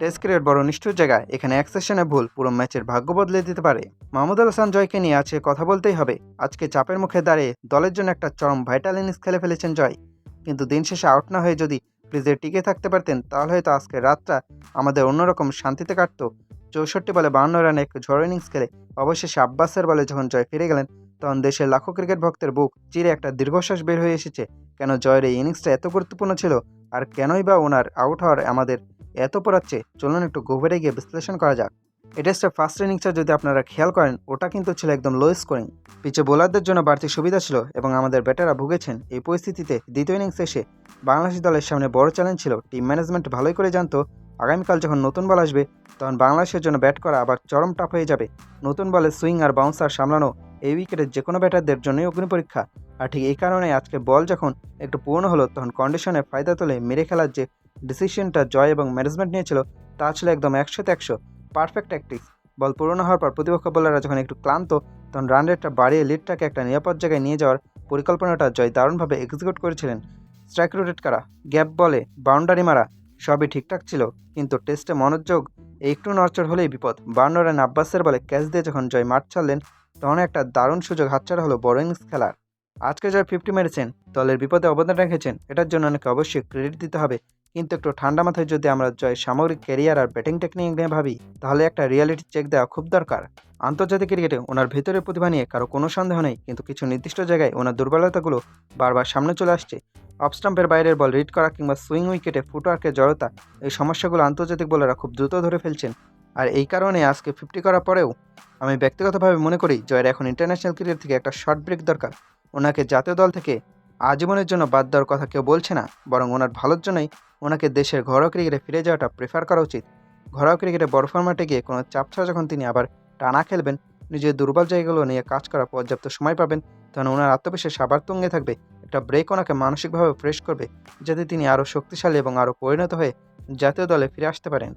Test cricket বড় নিষ্ঠুর জায়গা, এখানে এক সেশনে ভুল পুরো ম্যাচের ভাগ্য বদলে দিতে পারে। মাহমুদুল হাসান জয়কে নিয়ে আছে কথা বলতেই হবে। আজকে চাপের মুখে দাঁড়িয়ে দলের জন্য একটা চরম ভাইটাল ইনিংস খেলে ফেলেছেন জয়। কিন্তু দিন শেষে আউট না হয়ে যদি ক্রিজে টিকে থাকতে পারতেন তাহলে হয়তো আজকের রাতটা আমাদের অন্যরকম শান্তিতে কাটত। 64 বলে 52 রানে এক ঝড় ইনিংস খেলে অবশেষে আব্বাসের বলে যখন জয় ফিরে গেলেন, তখন দেশের লাখো ক্রিকেট ভক্তের বুক চিরে একটা দীর্ঘশ্বাস বের হয়ে এসেছে। কেন জয়ের এই ইনিংসটা এত গুরুত্বপূর্ণ ছিল, আর কেনই বা ওনার আউট হওয়ার আমাদের এত পড়াচ্ছে, চলুন একটু গভীরে গিয়ে বিশ্লেষণ করা যাক। এই টেস্টের ফার্স্ট ইনিংসটা যদি আপনারা খেয়াল করেন, ওটা কিন্তু ছিল একদম লো স্কোরিং। পিচে বোলারদের জন্য বাড়তি সুবিধা ছিল এবং আমাদের ব্যাটাররা ভুগেছেন। এই পরিস্থিতিতে দ্বিতীয় ইনিংস এসে বাংলাদেশ দলের সামনে বড় চ্যালেঞ্জ ছিল। টিম ম্যানেজমেন্ট ভালোই করে জানতো আগামীকাল যখন নতুন বল আসবে তখন বাংলাদেশের জন্য ব্যাট করা আবার চরম টাফ হয়ে যাবে। নতুন বলে সুইং আর বাউন্সার সামলানো এই উইকেটের যে কোনো ব্যাটারদের জন্যই অগ্নি পরীক্ষা। আর ঠিক এই কারণে আজকে বল যখন একটু পুরনো হলো তখন কন্ডিশনের ফায়দা তুলে মেরে খেলার যে ডিসিশনটা জয় এবং ম্যানেজমেন্ট নিয়েছিল তা ছিল একদম 100-তে 100 পারফেক্ট ট্যাকটিক্স। বল পুরনো হওয়ার পর প্রতিপক্ষ বোলাররা যখন একটু ক্লান্ত তখন রান রেটটা বাড়িয়ে লিডটাকে একটা নিরাপদ জায়গায় নিয়ে যাওয়ার পরিকল্পনাটা জয় দারুণভাবে এক্সিকিউট করেছিলেন। স্ট্রাইক রোটেট করা, গ্যাপ বলে বাউন্ডারি মারা সবই ঠিকঠাক ছিল, কিন্তু টেস্টে মনোযোগ একটু নড়চড় হলেই বিপদ। 52 রানে আব্বাসের বলে ক্যাচ দিয়ে যখন জয় মাঠ ছাড়লেন তখন একটা দারুণ সুযোগ হাতছাড়া হলো বড় ইনিংস খেলার। আজকে জয় 50 মেরেছেন, দলের বিপদে অবদান রেখেছেন, এটার জন্য অনেকে অবশ্যই ক্রেডিট দিতে হবে। কিন্তু একটু ঠান্ডা মাথায় যদি আমরা জয় সামগ্রিক ক্যারিয়ার আর ব্যাটিং টেকনিক নিয়ে ভাবি তাহলে একটা রিয়ালিটি চেক দেওয়া খুব দরকার। আন্তর্জাতিক ক্রিকেটে ওনার ভেতরের প্রতিভা নিয়ে কারো কোনো সন্দেহ নেই, কিন্তু কিছু নির্দিষ্ট জায়গায় ওনার দুর্বলতাগুলো বারবার সামনে চলে আসছে। অফ স্টাম্পের বাইরের বল রিড করা কিংবা সুইং উইকেটে ফুটওয়ার্কের জড়তা, এই সমস্যাগুলো আন্তর্জাতিক বোলাররা খুব দ্রুত ধরে ফেলছেন। আর এই কারণে আজকে 50 করার পরেও আমি ব্যক্তিগতভাবে মনে করি জয়ের এখন ইন্টারন্যাশনাল ক্রিকেট থেকে একটা শর্ট ব্রেক দরকার। ওনাকে জাতীয় দল থেকে আজীবনের জন্য বাদ দেওয়ার কথা কেউ বলছে না, বরং ওনার ভালোর জন্যই ওনাকে দেশের ঘরোয়া ক্রিকেটে ফিরে যাওয়াটা প্রেফার করা উচিত। ঘরোয়া ক্রিকেটে বড় ফরম্যাটে গিয়ে কোনো চাপ ছাড়া যখন তিনি আবার টানা খেলবেন, নিজের দুর্বল জায়গাগুলো নিয়ে কাজ করার পর্যাপ্ত সময় পাবেন, তখন ওনার আত্মবিশ্বাস আবার তুঙ্গে থাকবে। একটা ব্রেক ওনাকে মানসিকভাবে ফ্রেশ করবে, যাতে তিনি আরও শক্তিশালী এবং আরও পরিণত হয়ে জাতীয় দলে ফিরে আসতে পারেন।